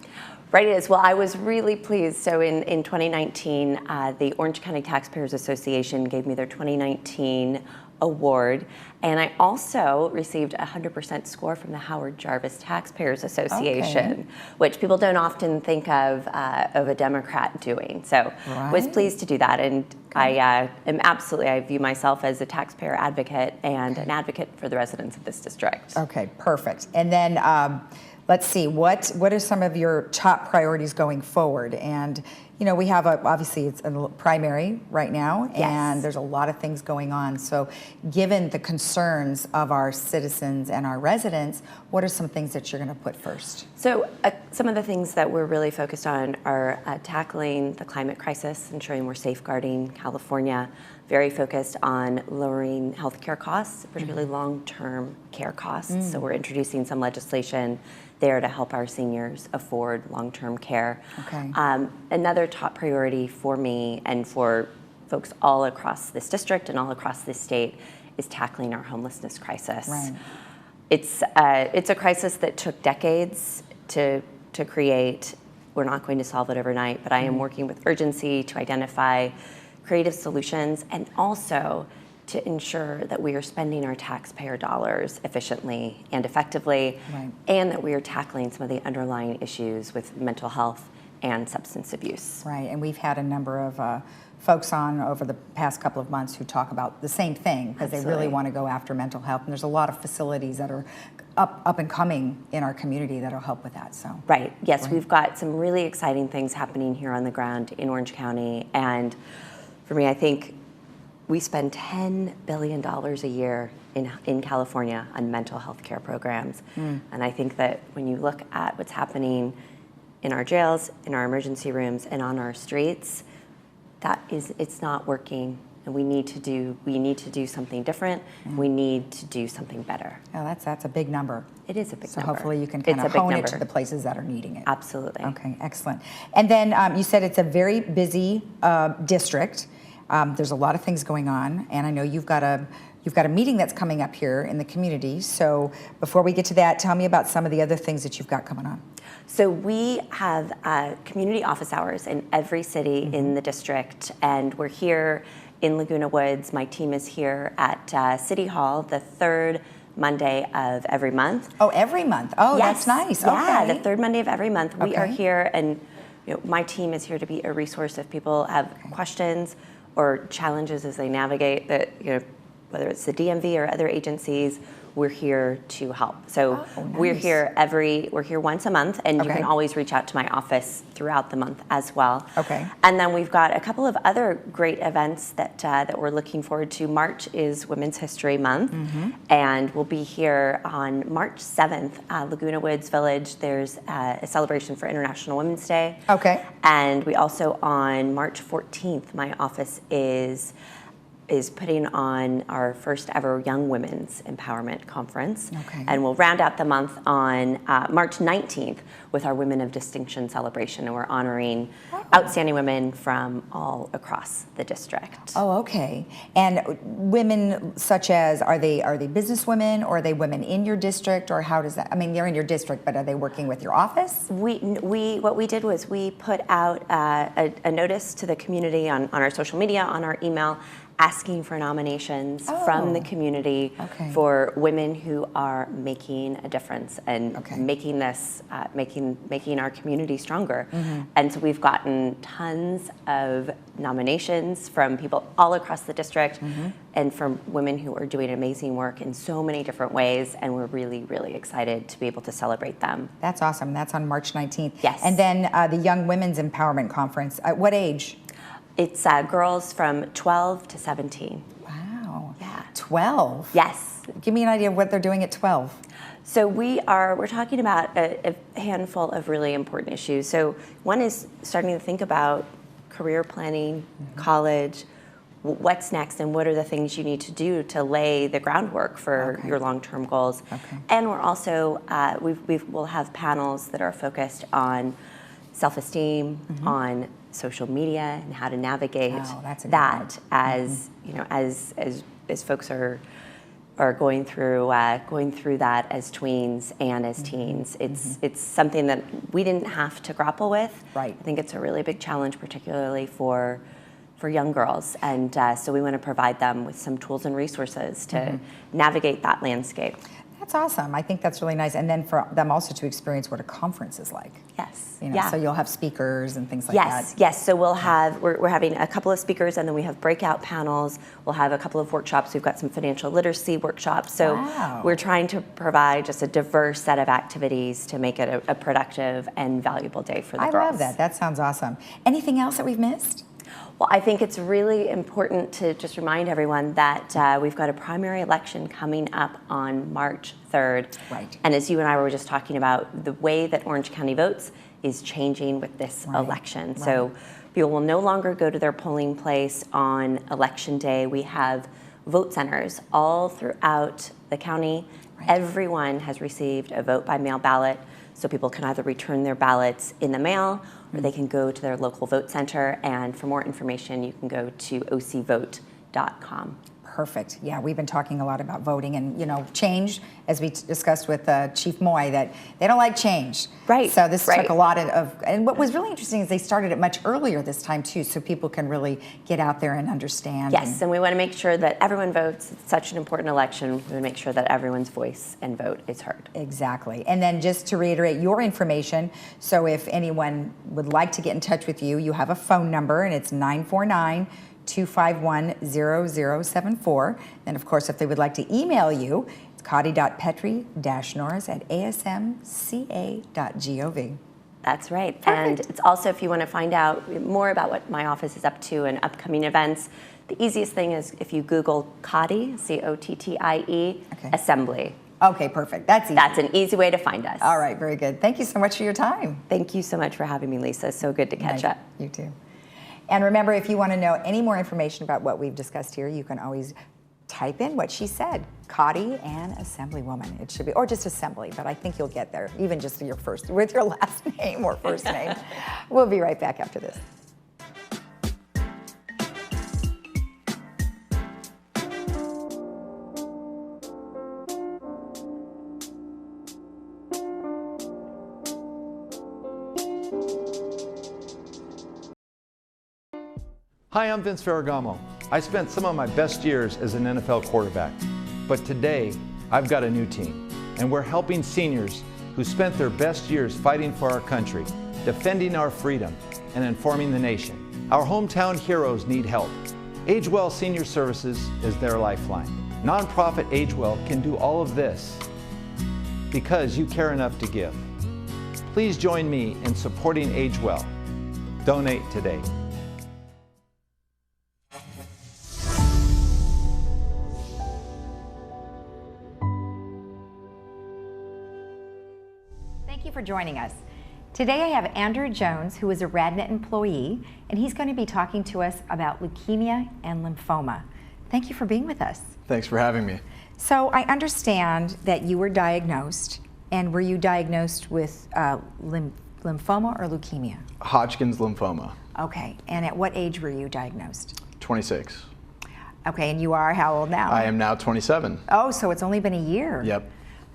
Right, it is. Well, I was really pleased. So in 2019, the Orange County Taxpayers Association gave me their 2019 award. And I also received a 100% score from the Howard Jarvis Taxpayers Association, which people don't often think of a Democrat doing. So was pleased to do that. And I I view myself as a taxpayer advocate and an advocate for the residents of this district. Okay, perfect. And then let's see, what are some of your top priorities going forward? And you know, we have obviously it's a primary right now, and there's a lot of things going on. So given the concerns of our citizens and our residents, what are some things that you're going to put first? So some of the things that we're really focused on are tackling the climate crisis, ensuring we're safeguarding California, very focused on lowering healthcare costs, particularly long-term care costs. So we're introducing some legislation there to help our seniors afford long-term care. Okay. Another top priority for me and for folks all across this district and all across this state is tackling our homelessness crisis. Right. It's a crisis that took decades to create. We're not going to solve it overnight, but I am working with urgency to identify creative solutions and also to ensure that we are spending our taxpayer dollars efficiently and effectively, and that we are tackling some of the underlying issues with mental health and substance abuse. Right, and we've had a number of folks on over the past couple of months who talk about the same thing, because they really want to go after mental health, and there's a lot of facilities that are up and coming in our community that'll help with that. So Yes, we've got some really exciting things happening here on the ground in Orange County, and for me, I think we spend $10 billion a year in California on mental health care programs. And I think that when you look at what's happening in our jails, in our emergency rooms, and on our streets, it's not working. And we need to do something different. We need to do something better. Oh, that's a big number. It is a big number. So hopefully you can kind of hone it to the places that are needing it. Absolutely. Okay, excellent. And then you said it's a very busy district. There's a lot of things going on, and I know you've got a meeting that's coming up here in the community. So before we get to that, tell me about some of the other things that you've got coming on. So we have community office hours in every city in the district, and we're here in Laguna Woods. My team is here at City Hall the third Monday of every month. Oh, every month. Oh, yes. That's nice. Yeah, Okay. the third Monday of every month. We are here, and my team is here to be a resource if people have questions or challenges as they navigate that, whether it's the DMV or other agencies, we're here to help. So we're here once a month, and you can always reach out to my office throughout the month as well. Okay. And then we've got a couple of other great events that we're looking forward to. March is Women's History Month, and we'll be here on March 7th, Laguna Woods Village. There's a celebration for International Women's Day. Okay. And we also, on March 14th, my office is putting on our first ever Young Women's Empowerment Conference. Okay. And we'll round out the month on March 19th with our Women of Distinction celebration, and we're honoring outstanding women from all across the district. Oh, okay. And women such as, are they business women, or are they women in your district, or how does that, I mean, they're in your district, but are they working with your office? What we did was we put out a notice to the community on our social media, on our email, asking for nominations from the community for women who are making a difference and making this, making our community stronger. And so we've gotten tons of nominations from people all across the district and from women who are doing amazing work in so many different ways, and we're really, really excited to be able to celebrate them. That's awesome. That's on March 19th. Yes. And then the Young Women's Empowerment Conference, at what age? It's girls from 12 to 17. Wow. Yeah. 12? Yes. Give me an idea of what they're doing at 12. So we're talking about a handful of really important issues. So one is starting to think about career planning, college, what's next, and what are the things you need to do to lay the groundwork for your long-term goals. And we're also, we'll have panels that are focused on self-esteem, on social media, and how to navigate that as as folks are going through that as tweens and as teens. It's something that we didn't have to grapple with. Right. I think it's a really big challenge, particularly for for young girls. And so we want to provide them with some tools and resources to navigate that landscape. That's awesome. I think that's really nice. And then for them also to experience what a conference is like. Yes. You know, yeah. So you'll have speakers and things like Yes, that. yes. So we'll have, we're having a couple of speakers, and then we have breakout panels. We'll have a couple of workshops. We've got some financial literacy workshops. So we're trying to provide just a diverse set of activities to make it a productive and valuable day for the girls. I love that. That sounds awesome. Anything else that we've missed? Well, I think it's really important to just remind everyone that we've got a primary election coming up on March 3rd. Right. And as you and I were just talking about, the way that Orange County votes is changing with this election. So people will no longer go to their polling place on election day. We have vote centers all throughout the county. Everyone has received a vote by mail ballot, so people can either return their ballots in the mail or they can go to their local vote center. And for more information, you can go to ocvote.com. Perfect. Yeah, we've been talking a lot about voting and, you know, change, as we discussed with Chief Moy, that they don't like change. Right. So this took a lot of, and what was really interesting is they started it much earlier this time too, so people can really get out there and understand. Yes, and we want to make sure that everyone votes. It's such an important election. We want to make sure that everyone's voice and vote is heard. Exactly. And then just to reiterate your information, so if anyone would like to get in touch with you, you have a phone number, and it's 949-251-0074. And of course, if they would like to email you, it's cotty.petri-norris@asmca.gov. That's right. And it's also, if you want to find out more about what my office is up to and upcoming events, the easiest thing is if you Google COTTIE, C-O-T-T-I-E, Assembly. Okay, perfect. That's easy. That's an easy way to find us. All right, very good. Thank you so much for your time. Thank you so much for having me, Lisa. So good to catch up. You too. And remember, if you want to know any more information about what we've discussed here, you can always type in what she said, Cotty and Assemblywoman. It should be, or just Assembly, but I think you'll get there, even just with your last name or first name. We'll be right back after this. Hi, I'm Vince Ferragamo. I spent some of my best years as an NFL quarterback, but today I've got a new team, and we're helping seniors who spent their best years fighting for our country, defending our freedom, and informing the nation. Our hometown heroes need help. AgeWell Senior Services is their lifeline. Nonprofit AgeWell can do all of this because you care enough to give. Please join me in supporting AgeWell. Donate today. Thank you for joining us. Today I have Andrew Jones, who is a RadNet employee, and he's going to be talking to us about leukemia and lymphoma. Thank you for being with us. Thanks for having me. So I understand that you were diagnosed, and were you diagnosed with lymphoma or leukemia? Hodgkin's lymphoma. Okay, and at what age were you diagnosed? 26. Okay, and you are how old now? I am now 27. Oh, so it's only been a year. Yep.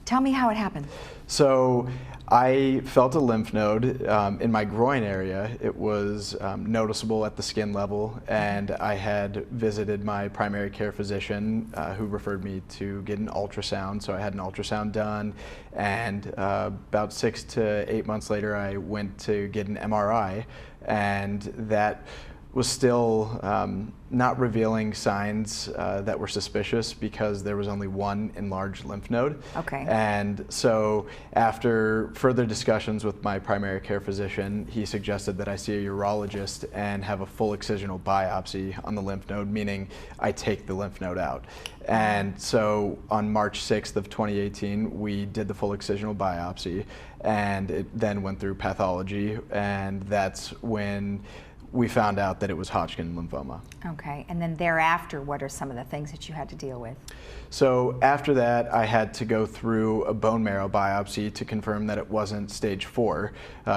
Tell me how it happened. So I felt a lymph node in my groin area. It was noticeable at the skin level, and I had visited my primary care physician who referred me to get an ultrasound. So I had an ultrasound done, and about 6 to 8 months later I went to get an MRI, and that was still not revealing signs that were suspicious because there was only one enlarged lymph node. Okay. And so after further discussions with my primary care physician, he suggested that I see a urologist and have a full excisional biopsy on the lymph node, meaning I take the lymph node out. And so on March 6th of 2018, we did the full excisional biopsy, and it then went through pathology, and that's when we found out that it was Hodgkin lymphoma. Okay, and then thereafter, what are some of the things that you had to deal with? So after that, I had to go through a bone marrow biopsy to confirm that it wasn't stage 4,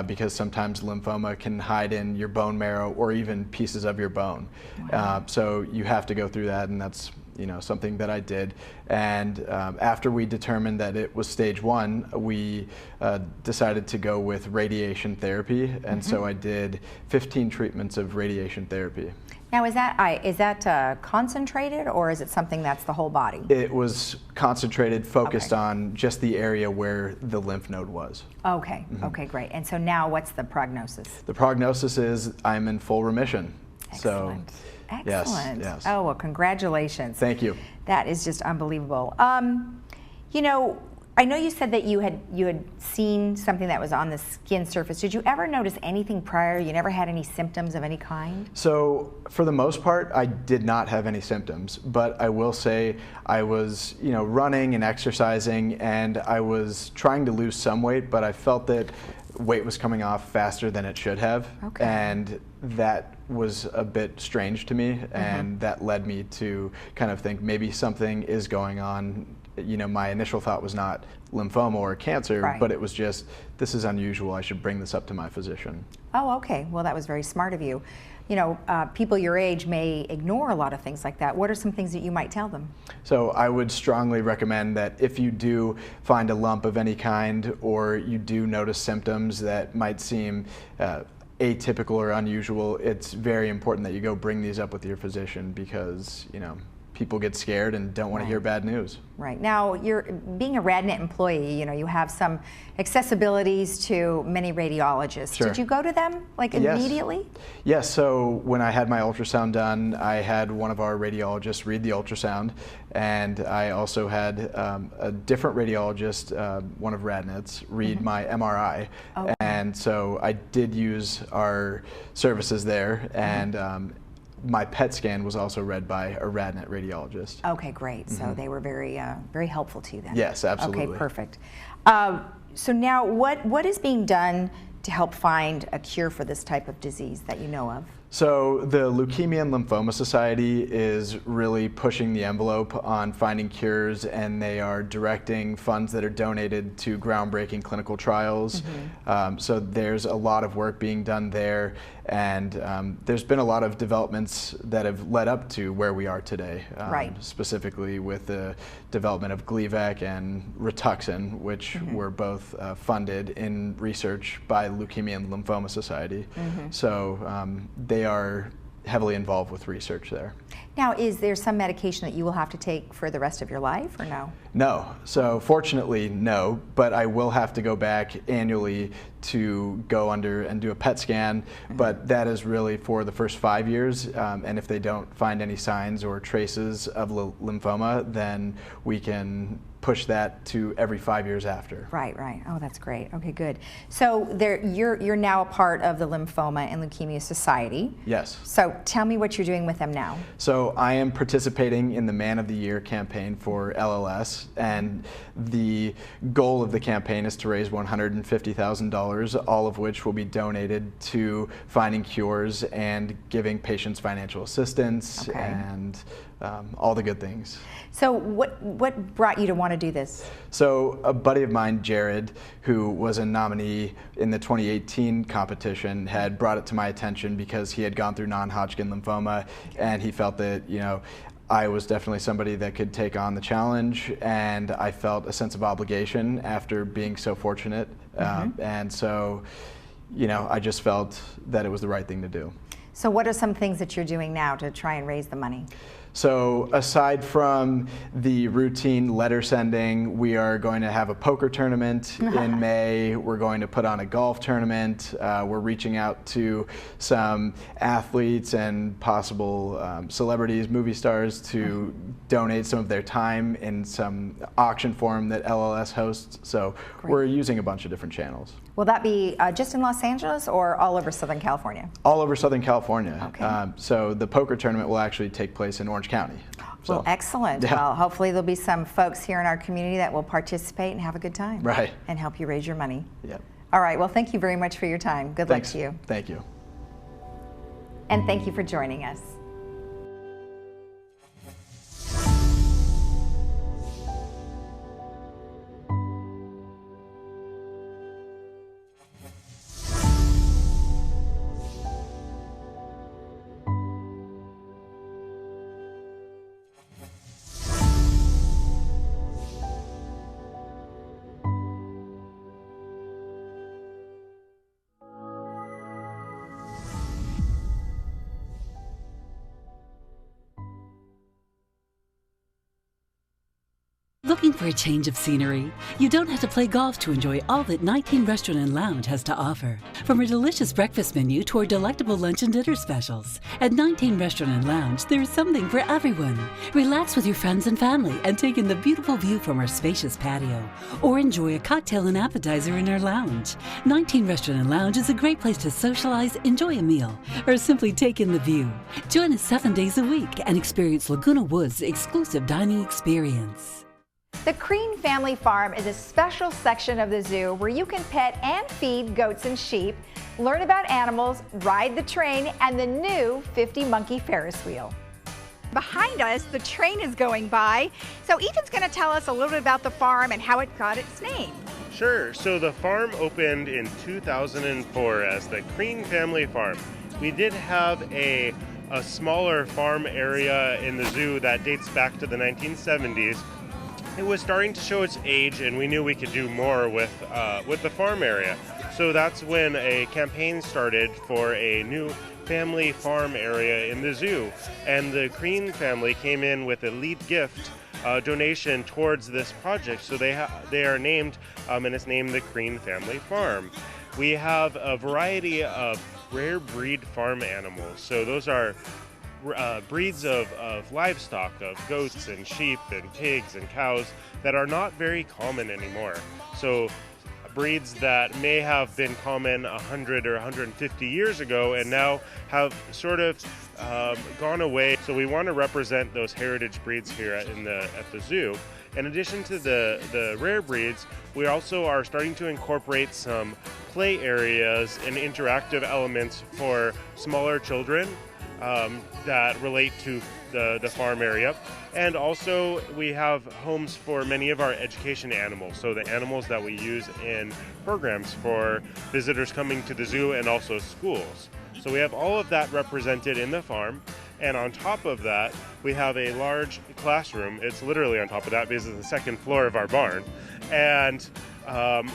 because sometimes lymphoma can hide in your bone marrow or even pieces of your bone. Wow. So you have to go through that, and that's something that I did. And after we determined that it was stage 1, we decided to go with radiation therapy. And so I did 15 treatments of radiation therapy. Now, is that concentrated, or is it something that's the whole body? It was concentrated, focused on just the area where the lymph node was. Okay, okay, great. And so now what's the prognosis? The prognosis is I'm in full remission. Excellent. So, Excellent. Yes. Oh, well, congratulations. Thank you. That is just unbelievable. You know, I know you said that you had seen something that was on the skin surface. Did you ever notice anything prior? You never had any symptoms of any kind? So for the most part, I did not have any symptoms, but I will say I was, running and exercising, and I was trying to lose some weight, but I felt that weight was coming off faster than it should have. Okay. And that was a bit strange to me, and that led me to kind of think maybe something is going on. My initial thought was not lymphoma or cancer, but it was just, this is unusual, I should bring this up to my physician. Oh, okay. Well, that was very smart of you. People your age may ignore a lot of things like that. What are some things that you might tell them? So I would strongly recommend that if you do find a lump of any kind, or you do notice symptoms that might seem atypical or unusual, it's very important that you go bring these up with your physician, because, people get scared and don't want to hear bad news. Right. Now, you're being a RadNet employee, you have some accessibilities to many radiologists. Sure. Did you go to them immediately? Yes, so when I had my ultrasound done, I had one of our radiologists read the ultrasound, and I also had a different radiologist, one of RadNet's, read my MRI. Okay. And so I did use our services there, and my PET scan was also read by a RadNet radiologist. Okay, great. So they were very, very helpful to you then. Yes, absolutely. Okay, perfect. So now, what is being done to help find a cure for this type of disease that you know of? So the Leukemia and Lymphoma Society is really pushing the envelope on finding cures, and they are directing funds that are donated to groundbreaking clinical trials. So there's a lot of work being done there, and there's been a lot of developments that have led up to where we are today, specifically with the development of Gleevec and Rituxan, which were both funded in research by Leukemia and Lymphoma Society. So they are heavily involved with research there. Now, is there some medication that you will have to take for the rest of your life, or no? No. So fortunately, no, but I will have to go back annually to go under and do a PET scan, but that is really for the first 5 years, and if they don't find any signs or traces of lymphoma, then we can push that to every 5 years after. Right. Oh, that's great. Okay, good. So you're now a part of the Lymphoma and Leukemia Society. Yes. So tell me what you're doing with them now. So I am participating in the Man of the Year campaign for LLS, and the goal of the campaign is to raise $150,000, all of which will be donated to finding cures and giving patients financial assistance and all the good things. So what brought you to want to do this? So a buddy of mine, Jared, who was a nominee in the 2018 competition, had brought it to my attention because he had gone through non-Hodgkin lymphoma, and he felt that, I was definitely somebody that could take on the challenge, and I felt a sense of obligation after being so fortunate. And so, I just felt that it was the right thing to do. So what are some things that you're doing now to try and raise the money? So aside from the routine letter sending, we are going to have a poker tournament in May. We're going to put on a golf tournament. We're reaching out to some athletes and possible celebrities, movie stars, to donate some of their time in some auction forum that LLS hosts. So we're using a bunch of different channels. Will that be just in Los Angeles or all over Southern California? All over Southern California. Okay. So the poker tournament will actually take place in Orange County. Well, excellent. Yeah. Well, hopefully there'll be some folks here in our community that will participate and have a good time. Right. And help you raise your money. Yep. All right. Well, thank you very much for your time. Good luck to you. Thank you. And thank you for joining us. Looking for a change of scenery? You don't have to play golf to enjoy all that 19 Restaurant and Lounge has to offer. From a delicious breakfast menu to our delectable lunch and dinner specials. At 19 Restaurant and Lounge, there is something for everyone. Relax with your friends and family and take in the beautiful view from our spacious patio. Or enjoy a cocktail and appetizer in our lounge. 19 Restaurant and Lounge is a great place to socialize, enjoy a meal, or simply take in the view. Join us 7 days a week and experience Laguna Woods' exclusive dining experience. The Crean Family Farm is a special section of the zoo where you can pet and feed goats and sheep, learn about animals, ride the train, and the new 50 monkey Ferris wheel. Behind us, the train is going by, so Ethan's going to tell us a little bit about the farm and how it got its name. Sure. So the farm opened in 2004 as the Crean Family Farm. We did have a smaller farm area in the zoo that dates back to the 1970s. It was starting to show its age, and we knew we could do more with the farm area. So that's when a campaign started for a new family farm area in the zoo. And the Crean family came in with a lead gift donation towards this project. So they are named, and it's named the Crean Family Farm. We have a variety of rare breed farm animals. So those are breeds of livestock, of goats and sheep and pigs and cows that are not very common anymore. So breeds that may have been common 100 or 150 years ago and now have sort of gone away. So we want to represent those heritage breeds here at the zoo. In addition to the rare breeds, we also are starting to incorporate some play areas and interactive elements for smaller children that relate to the farm area. And also we have homes for many of our education animals, so the animals that we use in programs for visitors coming to the zoo and also schools. So we have all of that represented in the farm. And on top of that, we have a large classroom. It's literally on top of that because it's the second floor of our barn. And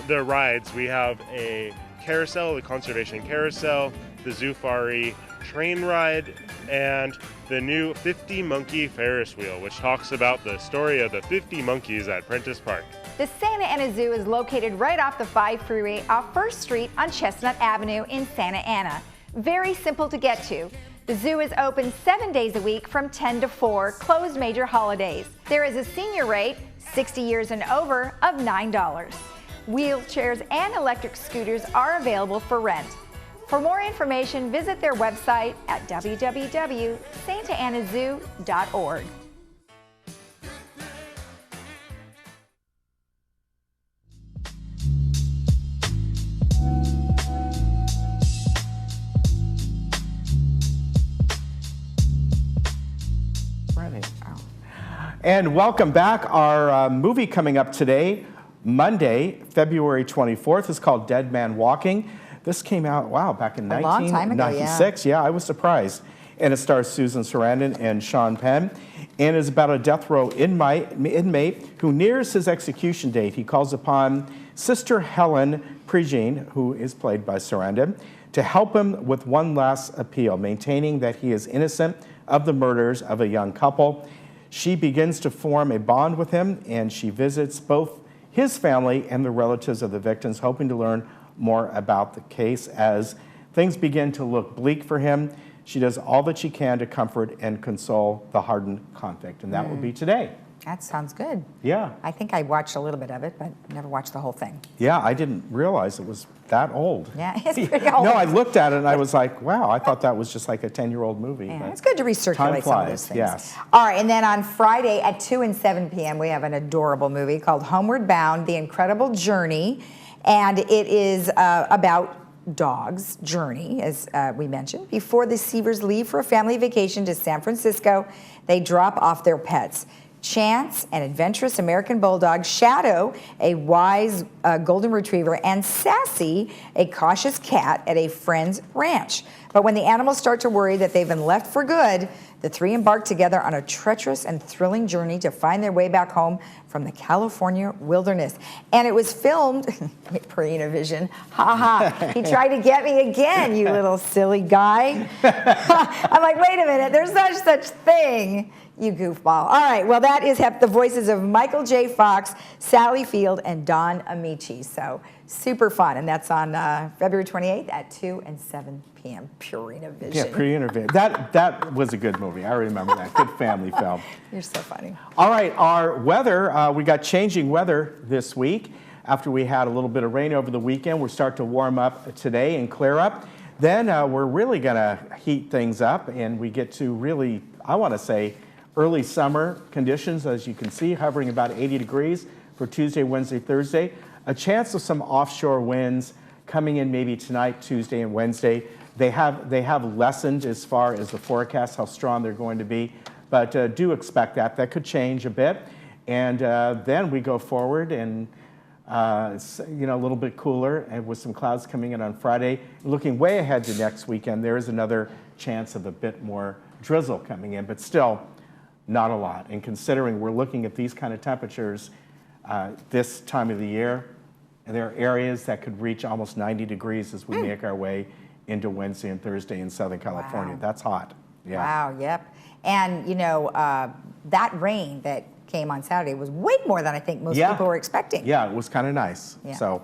the rides, we have a carousel, the conservation carousel, the Zoofari train ride, and the new 50 monkey Ferris wheel, which talks about the story of the 50 monkeys at Prentice Park. The Santa Ana Zoo is located right off the 5 freeway off 1st Street on Chestnut Avenue in Santa Ana. Very simple to get to. The zoo is open 7 days a week from 10 to 4, closed major holidays. There is a senior rate, 60 years and over, of $9. Wheelchairs and electric scooters are available for rent. For more information, visit their website at www.santaanazoo.org. And welcome back. Our movie coming up today, Monday, February 24th, is called Dead Man Walking. This came out, wow, back in 1996. Yeah, I was surprised. And it stars Susan Sarandon and Sean Penn. And is about a death row inmate who nears his execution date. He calls upon Sister Helen Pregine, who is played by Sarandon, to help him with one last appeal, maintaining that he is innocent of the murders of a young couple. She begins to form a bond with him, and she visits both his family and the relatives of the victims, hoping to learn more about the case. As things begin to look bleak for him, she does all that she can to comfort and console the hardened convict, and that will be today. That sounds good. Yeah. I think I watched a little bit of it, but never watched the whole thing. Yeah, I didn't realize it was that old. Yeah, it's pretty old. No, I looked at it and I was like, wow, I thought that was just like a 10-year-old movie. Yeah, it's good to recirculate some of those things. Yes. All right, and then on Friday at 2 and 7 p.m., we have an adorable movie called Homeward Bound, The Incredible Journey, and it is about dogs' journey, as we mentioned. Before the Seavers leave for a family vacation to San Francisco, they drop off their pets. Chance, an adventurous American bulldog, Shadow, a wise golden retriever, and Sassy, a cautious cat, at a friend's ranch. But when the animals start to worry that they've been left for good, The three embarked together on a treacherous and thrilling journey to find their way back home from the California wilderness. And it was filmed, Purina Vision, he tried to get me again, you little silly guy. I'm like, wait a minute, there's no such thing, you goofball. All right, well, that is the voices of Michael J. Fox, Sally Field, and Don Amici. So super fun, and that's on February 28th at 2 and 7 p.m. Purina Vision. Yeah, Purina Vision. That was a good movie. I remember that. Good family film. You're so funny. All right, our weather. We got changing weather this week. After we had a little bit of rain over the weekend, we're starting to warm up today and clear up. Then we're really going to heat things up, and we get to really, I want to say, early summer conditions, as you can see, hovering about 80 degrees for Tuesday, Wednesday, Thursday. A chance of some offshore winds coming in maybe tonight, Tuesday, and Wednesday. They have lessened as far as the forecast, how strong they're going to be, but do expect that. That could change a bit. And then we go forward and it's, a little bit cooler and with some clouds coming in on Friday. Looking way ahead to next weekend, there is another chance of a bit more drizzle coming in, but still not a lot. And considering we're looking at these kind of temperatures this time of the year, and there are areas that could reach almost 90 degrees as we make our way into Wednesday and Thursday in Southern California. Wow. That's hot. Yeah. Wow, yep. And, that rain that came on Saturday was way more than I think most people were expecting. Yeah, it was kind of nice. Yeah. So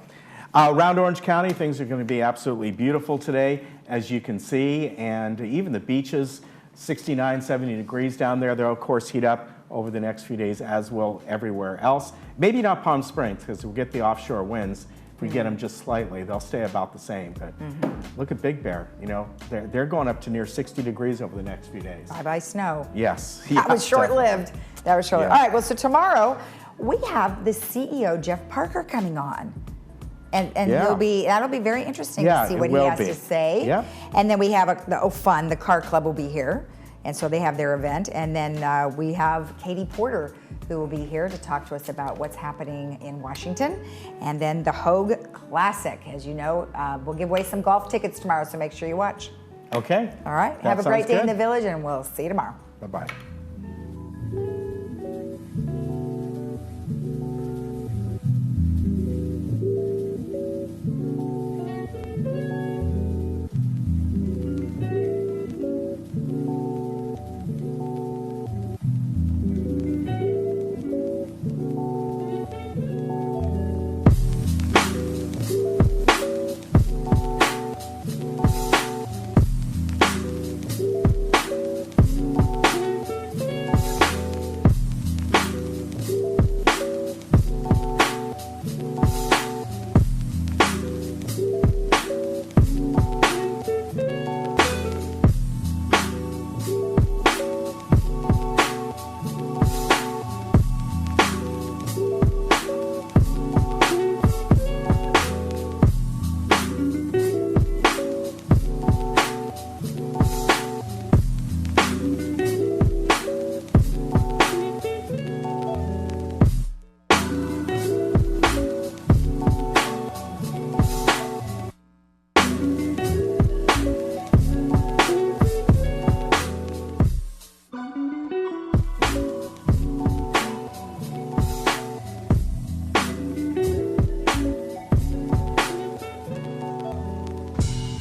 around Orange County, things are going to be absolutely beautiful today, as you can see, and even the beaches, 69, 70 degrees down there. They'll, of course, heat up over the next few days, as will everywhere else. Maybe not Palm Springs, because we'll get the offshore winds. If we get them just slightly, they'll stay about the same. But look at Big Bear. They're going up to near 60 degrees over the next few days. Bye-bye snow. Yes. That was short-lived. That was short-lived. Yeah. All right, well, so tomorrow we have the CEO, Jeff Parker, coming on. And that'll be very interesting to see what he has to say. Yeah. And then we have the Car Club will be here. And so they have their event. And then we have Katie Porter, who will be here to talk to us about what's happening in Washington. And then the Hogue Classic. As you know, we'll give away some golf tickets tomorrow, so make sure you watch. Okay. All right. That Have a great sounds day in good. the Village, and we'll see you tomorrow. Bye-bye.